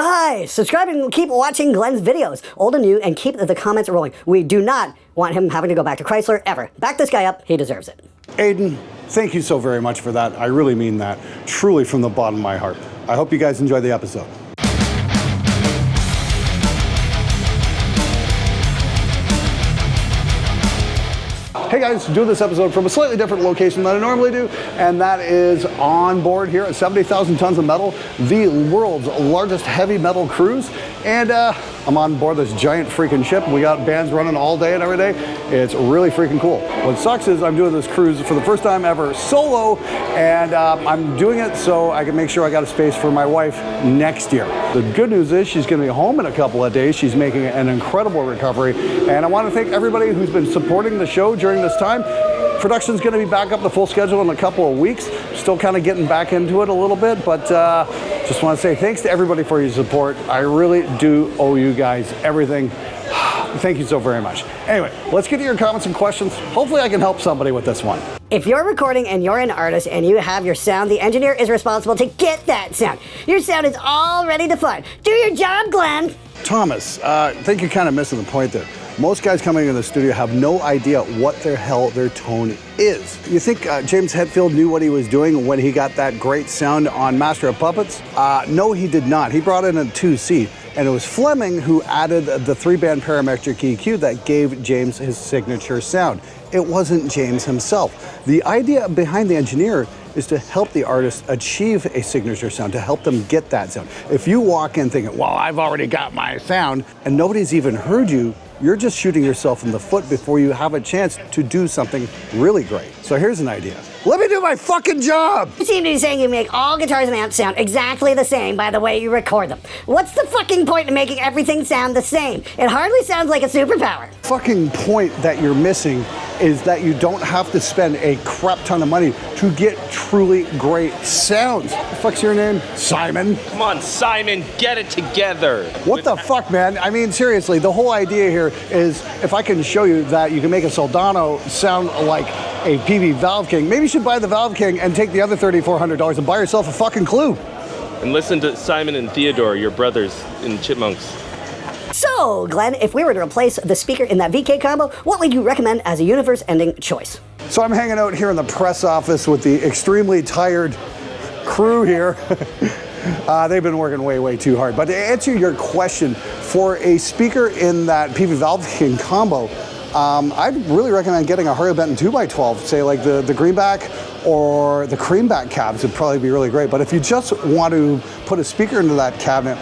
Guys, subscribe and keep watching Glenn's videos, old and new, and keep the comments rolling. We do not want him having to go back to Chrysler ever. Back this guy up, he deserves it. Aiden, thank you so very much for that. I really mean that, truly from the bottom of my heart. I hope you guys enjoy the episode. Hey guys, doing this episode from a slightly different location than I normally do, and that is on board here at 70,000 tons of metal, the world's largest heavy metal cruise. And I'm on board this giant freaking ship. We got bands running all day and every day. It's really freaking cool. What sucks is I'm doing this cruise for the first time ever solo, and I'm doing it so I can make sure I got a space for my wife next year. The good news is she's gonna be home in a couple of days. She's making an incredible recovery, and I want to thank everybody who's been supporting the show during this time. Production's going to be back up to full schedule in a couple of weeks. Still kind of getting back into it a little bit, but just want to say thanks to everybody for your support. I really do owe you guys everything. Thank you so very much. Anyway, let's get to your comments and questions. Hopefully I can help somebody with this one. If you're recording and you're an artist and you have your sound, the engineer is responsible to get that sound. Your sound is all ready to fly. Do your job, Glenn. Thomas, I think you're kind of missing the point there. Most guys coming into the studio have no idea what the hell their tone is. You think James Hetfield knew what he was doing when he got that great sound on Master of Puppets? No, he did not. He brought in a 2C, and it was Fleming who added the 3-band parametric EQ that gave James his signature sound. It wasn't James himself. The idea behind the engineer is to help the artist achieve a signature sound, to help them get that sound. If you walk in thinking, well, I've already got my sound, and nobody's even heard you, you're just shooting yourself in the foot before you have a chance to do something really great. So here's an idea. Let me do my fucking job! You seem to be saying you make all guitars and amps sound exactly the same by the way you record them. What's the fucking point in making everything sound the same? It hardly sounds like a superpower. Fucking point that you're missing is that you don't have to spend a crap ton of money to get truly great sounds. What the fuck's your name? Simon? Come on, Simon, get it together. What the fuck, man? I mean, seriously, the whole idea here is if I can show you that you can make a Soldano sound like a PV Valve King, maybe you should buy the Valve King and take the other $3,400 and buy yourself a fucking Clue. And listen to Simon and Theodore, your brothers in Chipmunks. So, Glenn, if we were to replace the speaker in that VK combo, what would you recommend as a universe-ending choice? So I'm hanging out here in the press office with the extremely tired crew here. They've been working way too hard. But to answer your question, for a speaker in that PV Valve King combo, I'd really recommend getting a Harley Benton 2x12, say like the greenback or the creamback cabs would probably be really great. But if you just want to put a speaker into that cabinet,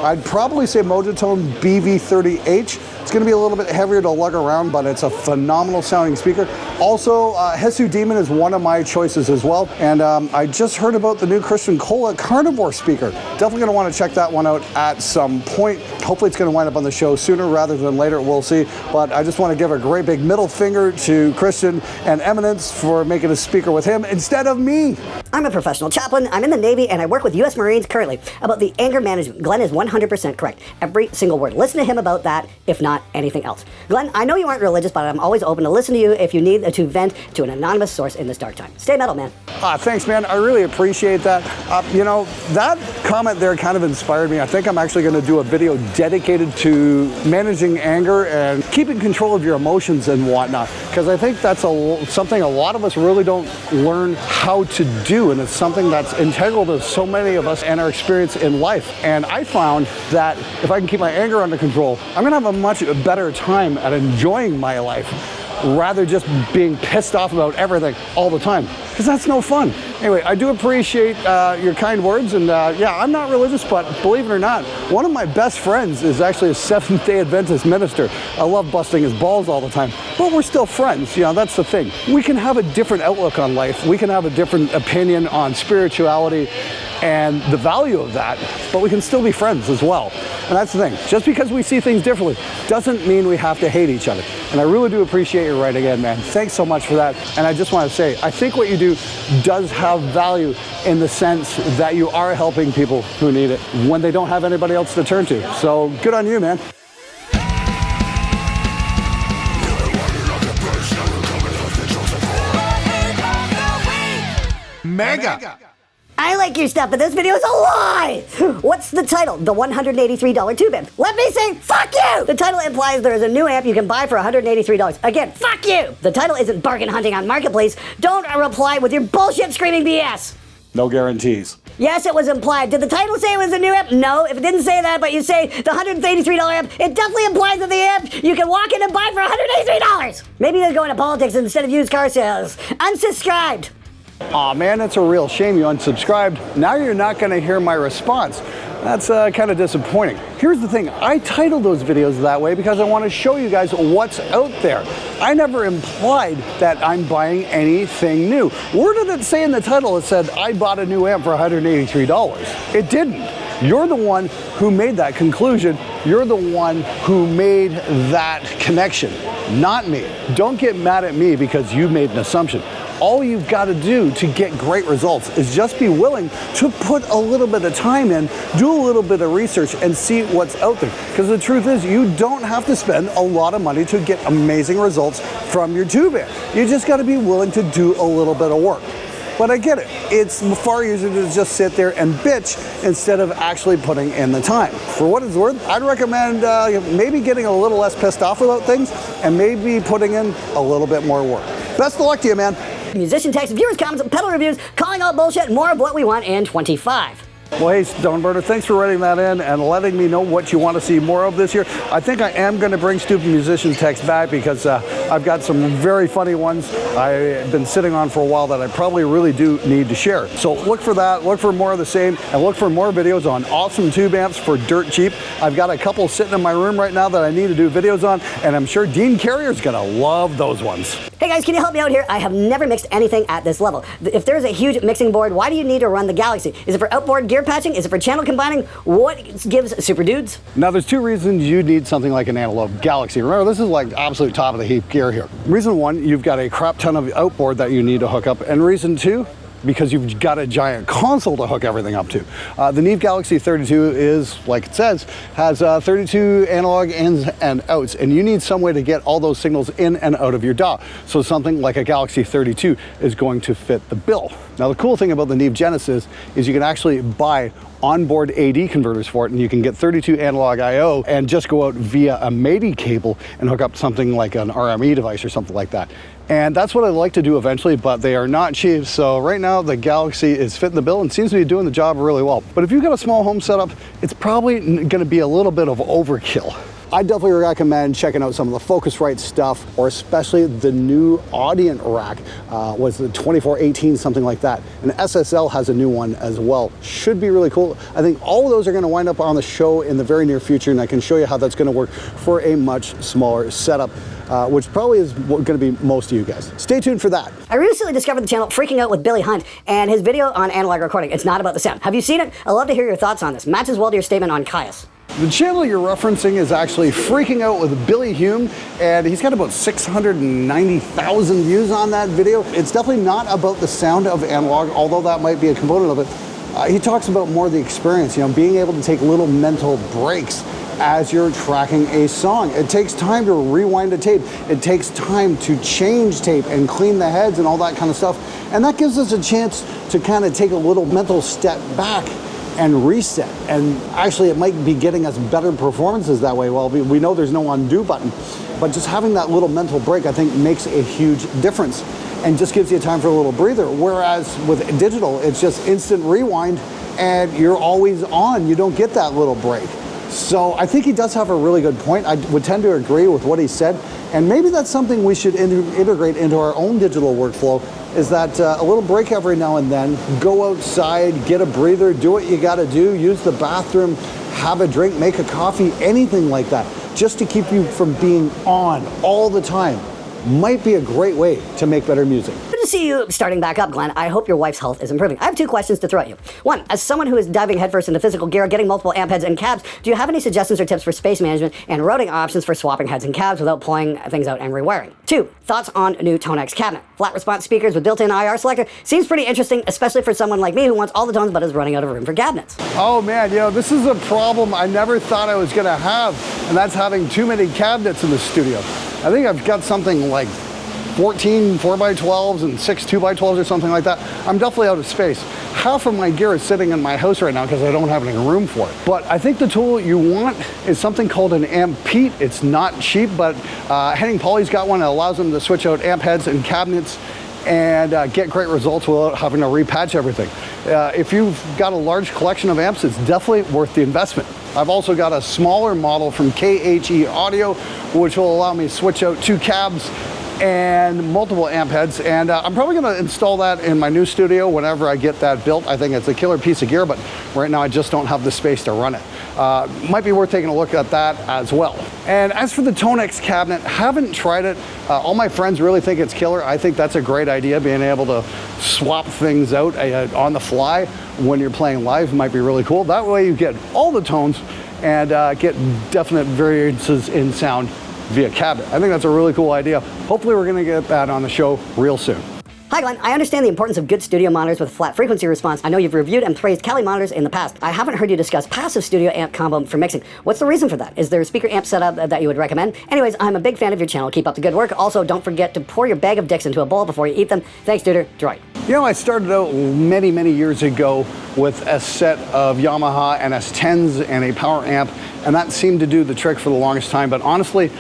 I'd probably say Mojitone BV30H. It's going to be a little bit heavier to lug around, but it's a phenomenal sounding speaker. Also, Hesu Demon is one of my choices as well. And I just heard about the new Christian Cola Carnivore speaker. Definitely going to want to check that one out at some point. Hopefully it's going to wind up on the show sooner rather than later, we'll see. But I just want to give a great big middle finger to Christian and Eminence for making a speaker with him instead of me. I'm a professional chaplain, I'm in the Navy, and I work with U.S. Marines currently. About the anger management, Glenn is 100% correct. Every single word. Listen to him about that, if not anything else. Glenn, I know you aren't religious, but I'm always open to listen to you if you need to vent to an anonymous source in this dark time. Stay metal, man. Thanks, man. I really appreciate that. You know, that comment there kind of inspired me. I think I'm actually going to do a video dedicated to managing anger and keeping control of your emotions and whatnot, because I think that's something a lot of us really don't learn how to do, and it's something that's integral to so many of us and our experience in life. And I found that if I can keep my anger under control, I'm going to have a much better time at enjoying my life rather just being pissed off about everything all the time, because that's no fun. Anyway, I do appreciate your kind words, and yeah, I'm not religious, but believe it or not, one of my best friends is actually a Seventh-day Adventist minister. I love busting his balls all the time, but we're still friends. You know, that's the thing. We can have a different outlook on life. We can have a different opinion on spirituality and the value of that, but we can still be friends as well. And that's the thing. Just because we see things differently doesn't mean we have to hate each other. And I really do appreciate your right again, man. Thanks so much for that. And I just want to say, I think what you do does have value in the sense that you are helping people who need it when they don't have anybody else to turn to. So good on you, man. Mega. I like your stuff, but this video is a lie! What's the title? The $183 tube amp. Let me say, fuck you! The title implies there is a new amp you can buy for $183. Again, fuck you! The title isn't bargain hunting on Marketplace. Don't reply with your bullshit screaming BS. No guarantees. Yes, it was implied. Did the title say it was a new amp? No. If it didn't say that, but you say the $183 amp, it definitely implies that the amp you can walk in and buy for $183. Maybe they're going to politics instead of used car sales. Unsubscribed. Aw man, that's a real shame you unsubscribed. Now you're not gonna hear my response. That's kind of disappointing. Here's the thing, I titled those videos that way because I want to show you guys what's out there. I never implied that I'm buying anything new. Where did it say in the title? It said I bought a new amp for $183. It didn't. You're the one who made that conclusion. You're the one who made that connection, not me. Don't get mad at me because you made an assumption. All you've got to do to get great results is just be willing to put a little bit of time in, do a little bit of research, and see what's out there. Because the truth is, you don't have to spend a lot of money to get amazing results from your tube amp. You just got to be willing to do a little bit of work. But I get it. It's far easier to just sit there and bitch instead of actually putting in the time. For what it's worth, I'd recommend maybe getting a little less pissed off about things and maybe putting in a little bit more work. Best of luck to you, man. Musician text, viewers comments, pedal reviews, calling out bullshit, more of what we want in 25. Well, hey, Stoneburner, thanks for writing that in and letting me know what you want to see more of this year. I think I am going to bring Stupid Musician text back because I've got some very funny ones I've been sitting on for a while that I probably really do need to share. So look for that, look for more of the same, and look for more videos on awesome tube amps for dirt cheap. I've got a couple sitting in my room right now that I need to do videos on, and I'm sure Dean Carrier's going to love those ones. Hey guys, can you help me out here? I have never mixed anything at this level. If there's a huge mixing board, why do you need to run the Galaxy? Is it for outboard gear patching? Is it for channel combining? What gives Super Dudes? Now there's two reasons you need something like an analog Galaxy. Remember, this is like absolute top of the heap gear here. Reason one, you've got a crap ton of outboard that you need to hook up. And reason two, because you've got a giant console to hook everything up to. The Neve Galaxy 32 is, like it says, has 32 analog ins and outs, and you need some way to get all those signals in and out of your DAW. So something like a Galaxy 32 is going to fit the bill. Now the cool thing about the Neve Genesis is you can actually buy onboard AD converters for it, and you can get 32 analog I/O and just go out via a MIDI cable and hook up something like an RME device or something like that. And that's what I'd like to do eventually, but they are not cheap. So right now the Galaxy is fitting the bill and seems to be doing the job really well. But if you've got a small home setup, it's probably gonna be a little bit of overkill. I definitely recommend checking out some of the Focusrite stuff, or especially the new Audient rack, was the 2418, something like that. And SSL has a new one as well. Should be really cool. I think all of those are gonna wind up on the show in the very near future, and I can show you how that's gonna work for a much smaller setup, which probably is gonna be most of you guys. Stay tuned for that. I recently discovered the channel Freaking Out with Billy Hunt and his video on analog recording. It's not about the sound. Have you seen it? I'd love to hear your thoughts on this. Matches well to your statement on Caius. The channel you're referencing is actually Freaking Out with Billy Hume, and he's got about 690,000 views on that video. It's definitely not about the sound of analog, although that might be a component of it. He talks about more the experience, being able to take little mental breaks as you're tracking a song. It takes time to rewind a tape. It takes time to change tape and clean the heads and all that kind of stuff. And that gives us a chance to kind of take a little mental step back and reset. And actually it might be getting us better performances that way. Well, we know there's no undo button, but just having that little mental break, I think, makes a huge difference and just gives you time for a little breather. Whereas with digital, it's just instant rewind and you're always on. You don't get that little break. So I think he does have a really good point. I would tend to agree with what he said. And maybe that's something we should integrate into our own digital workflow, is that a little break every now and then. Go outside, get a breather, do what you gotta do, use the bathroom, have a drink, make a coffee, anything like that, just to keep you from being on all the time. Might be a great way to make better music. Good to see you starting back up, Glenn. I hope your wife's health is improving. I have two questions to throw at you. One, as someone who is diving headfirst into physical gear, getting multiple amp heads and cabs, do you have any suggestions or tips for space management and routing options for swapping heads and cabs without pulling things out and rewiring? Two, thoughts on new Tonex cabinet. Flat response speakers with built-in IR selector. Seems pretty interesting, especially for someone like me who wants all the tones but is running out of room for cabinets. Oh man, this is a problem I never thought I was gonna have, and that's having too many cabinets in the studio. I think I've got something like 14 4x12s and 6 2x12s or something like that, I'm definitely out of space. Half of my gear is sitting in my house right now because I don't have any room for it. But I think the tool you want is something called an amp Pete. It's not cheap, but Henning Pauly's got one that allows them to switch out amp heads and cabinets and get great results without having to repatch everything. If you've got a large collection of amps, it's definitely worth the investment. I've also got a smaller model from KHE Audio, which will allow me to switch out 2 cabs and multiple amp heads, and I'm probably going to install that in my new studio whenever I get that built. I think it's a killer piece of gear, but right now I just don't have the space to run it. Might be worth taking a look at that as well. And as for the Tonex cabinet, haven't tried it. All my friends really think it's killer. I think that's a great idea, being able to swap things out on the fly when you're playing live might be really cool. That way you get all the tones and get definite variances in sound via cabinet. I think that's a really cool idea. Hopefully we're going to get that on the show real soon. Hi Glenn, I understand the importance of good studio monitors with flat frequency response. I know you've reviewed and praised Kali monitors in the past. I haven't heard you discuss passive studio amp combo for mixing. What's the reason for that? Is there a speaker amp setup that you would recommend? Anyways, I'm a big fan of your channel. Keep up the good work. Also, don't forget to pour your bag of dicks into a bowl before you eat them. Thanks, Duder. Droid. You know, I started out many, many years ago with a set of Yamaha NS10s and a power amp, and that seemed to do the trick for the longest time. But honestly,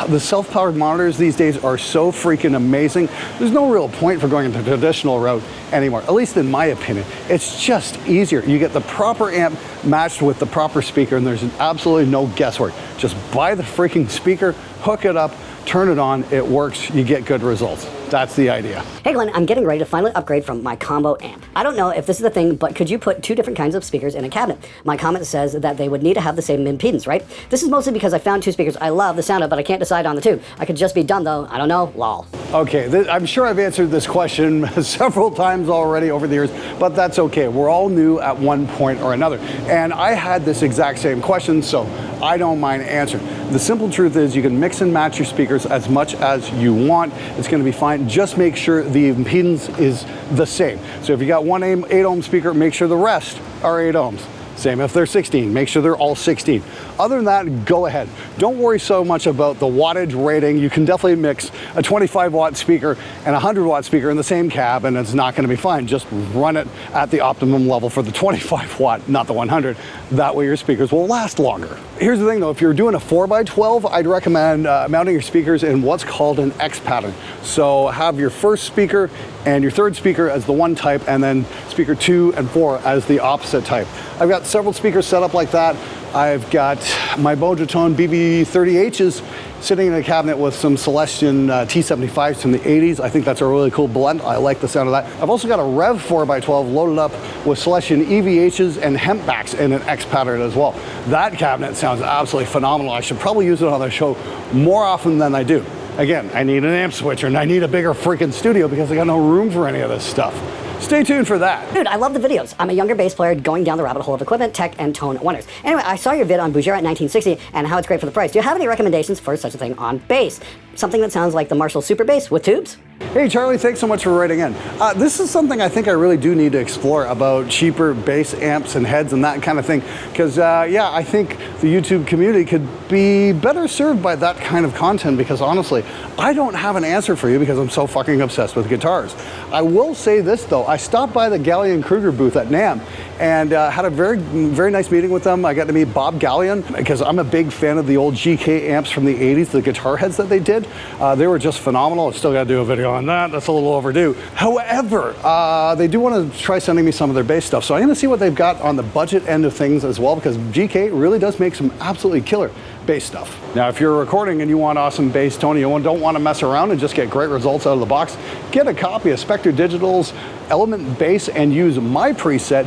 the self-powered monitors these days are so freaking amazing. There's no real point for going the traditional route anymore, at least in my opinion. It's just easier. You get the proper amp matched with the proper speaker, and there's absolutely no guesswork. Just buy the freaking speaker, hook it up, turn it on, it works, you get good results. That's the idea. Hey Glenn, I'm getting ready to finally upgrade from my combo amp. I don't know if this is the thing, but could you put 2 different kinds of speakers in a cabinet? My comment says that they would need to have the same impedance, right? This is mostly because I found 2 speakers I love the sound of, but I can't decide on the 2. I could just be dumb though, I don't know, lol. Okay, I'm sure I've answered this question several times already over the years, but that's okay. We're all new at one point or another. And I had this exact same question, so I don't mind answering. The simple truth is you can mix and match your speakers as much as you want. It's going to be fine. Just make sure the impedance is the same. So if you got one 8 ohm speaker, make sure the rest are 8 ohms. Same if they're 16, make sure they're all 16. Other than that, go ahead. Don't worry so much about the wattage rating. You can definitely mix a 25 watt speaker and a 100 watt speaker in the same cab and it's not gonna be fine. Just run it at the optimum level for the 25 watt, not the 100. That way your speakers will last longer. Here's the thing though, if you're doing a 4x12, I'd recommend mounting your speakers in what's called an X pattern. So have your first speaker and your third speaker as the one type, and then speaker 2 and 4 as the opposite type. I've got several speakers set up like that. I've got my Bojatone BB30Hs sitting in a cabinet with some Celestion T75s from the 80s. I think that's a really cool blend. I like the sound of that. I've also got a Rev 4x12 loaded up with Celestion EVHs and Hempbacks in an X pattern as well. That cabinet sounds absolutely phenomenal. I should probably use it on the show more often than I do. Again, I need an amp switcher and I need a bigger freaking studio because I got no room for any of this stuff. Stay tuned for that. Dude, I love the videos. I'm a younger bass player going down the rabbit hole of equipment, tech, and tone wonders. Anyway, I saw your vid on Bougera 1960 and how it's great for the price. Do you have any recommendations for such a thing on bass? Something that sounds like the Marshall Super Bass with tubes? Hey Charlie, thanks so much for writing in. This is something I think I really do need to explore about cheaper bass amps and heads and that kind of thing. Because yeah, I think the YouTube community could be better served by that kind of content because honestly, I don't have an answer for you because I'm so fucking obsessed with guitars. I will say this though, I stopped by the Gallion Kruger booth at NAMM and had a very nice meeting with them. I got to meet Bob Gallion because I'm a big fan of the old GK amps from the 80s, the guitar heads that they did. They were just phenomenal. I still got to do a video on that. That's a little overdue. However, they do want to try sending me some of their bass stuff. So I'm going to see what they've got on the budget end of things as well because GK really does make some absolutely killer bass stuff. Now, if you're recording and you want awesome bass tone, you don't want to mess around and just get great results out of the box, get a copy of Spectre Digital's Element Bass and use my preset.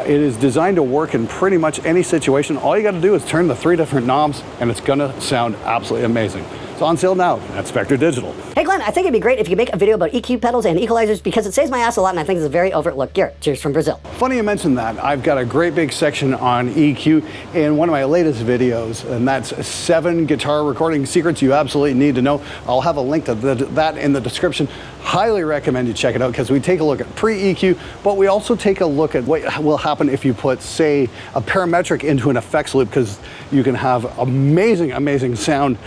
It is designed to work in pretty much any situation. All you got to do is turn the 3 different knobs and it's going to sound absolutely amazing. It's on sale now at Spectre Digital. Hey Glenn, I think it'd be great if you could make a video about EQ pedals and equalizers because it saves my ass a lot and I think it's a very overlooked gear. Cheers from Brazil. Funny you mentioned that. I've got a great big section on EQ in one of my latest videos, and that's 7 guitar recording secrets you absolutely need to know. I'll have a link to that in the description. Highly recommend you check it out because we take a look at pre-EQ, but we also take a look at what will happen if you put, say, a parametric into an effects loop because you can have amazing, amazing sound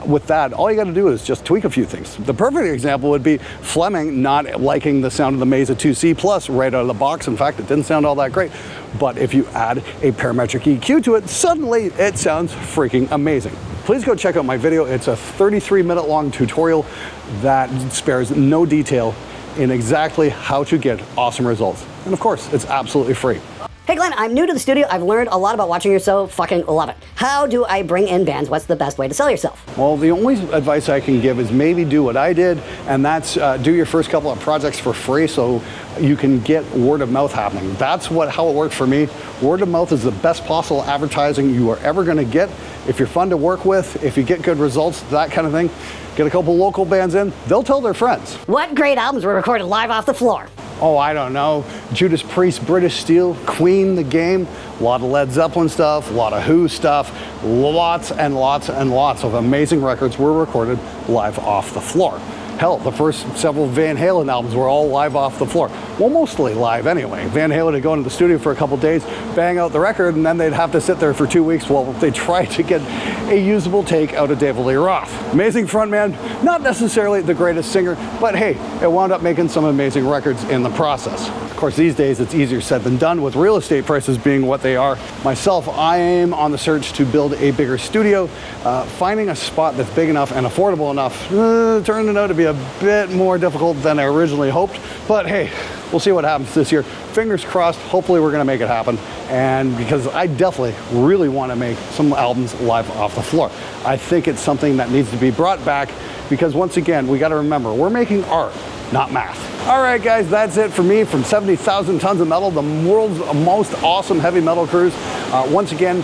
with that bad. All you got to do is just tweak a few things. The perfect example would be Fleming not liking the sound of the Mesa 2C Plus right out of the box. In fact, it didn't sound all that great. But if you add a parametric EQ to it, suddenly it sounds freaking amazing. Please go check out my video. It's a 33-minute long tutorial that spares no detail in exactly how to get awesome results. And of course, it's absolutely free. Hey Glenn, I'm new to the studio. I've learned a lot about watching your show. Fucking love it. How do I bring in bands? What's the best way to sell yourself? Well, the only advice I can give is maybe do what I did, and that's do your first couple of projects for free so you can get word of mouth happening. That's how it worked for me. Word of mouth is the best possible advertising you are ever going to get. If you're fun to work with, if you get good results, that kind of thing, get a couple local bands in, they'll tell their friends. What great albums were recorded live off the floor? Oh, I don't know. Judas Priest, British Steel, Queen, The Game, a lot of Led Zeppelin stuff, a lot of Who stuff, lots and lots and lots of amazing records were recorded live off the floor. Hell, the first several Van Halen albums were all live off the floor. Well, mostly live anyway. Van Halen would go into the studio for a couple days, bang out the record, and then they'd have to sit there for 2 weeks while they tried to get a usable take out of David Lee Roth. Amazing frontman, not necessarily the greatest singer, but hey, it wound up making some amazing records in the process. Of course, these days it's easier said than done with real estate prices being what they are. Myself, I am on the search to build a bigger studio. Finding a spot that's big enough and affordable enough turned out to be a bit more difficult than I originally hoped, but hey, we'll see what happens this year. Fingers crossed, hopefully we're gonna make it happen. And because I definitely really wanna make some albums live off the floor. I think it's something that needs to be brought back because once again, we gotta remember, we're making art, not math. All right, guys, that's it for me from 70,000 Tons of Metal, the world's most awesome heavy metal cruise. Once again,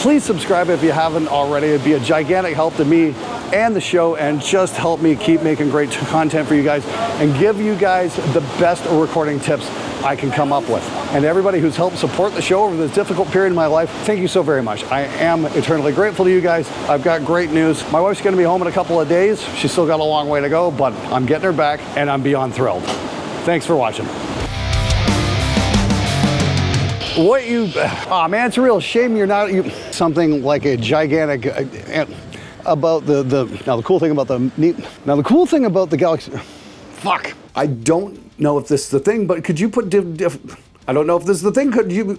please subscribe if you haven't already. It'd be a gigantic help to me and the show, and just help me keep making great content for you guys and give you guys the best recording tips I can come up with. And everybody who's helped support the show over this difficult period in my life, thank you so very much. I am eternally grateful to you guys. I've got great news. My wife's gonna be home in a couple of days. She's still got a long way to go, but I'm getting her back and I'm beyond thrilled. Thanks for watching. Oh man, it's a real shame you're not something like a gigantic about now the cool thing about the Galaxy. Fuck. I don't know if this is the thing, but could you put I don't know if this is the thing. Could you?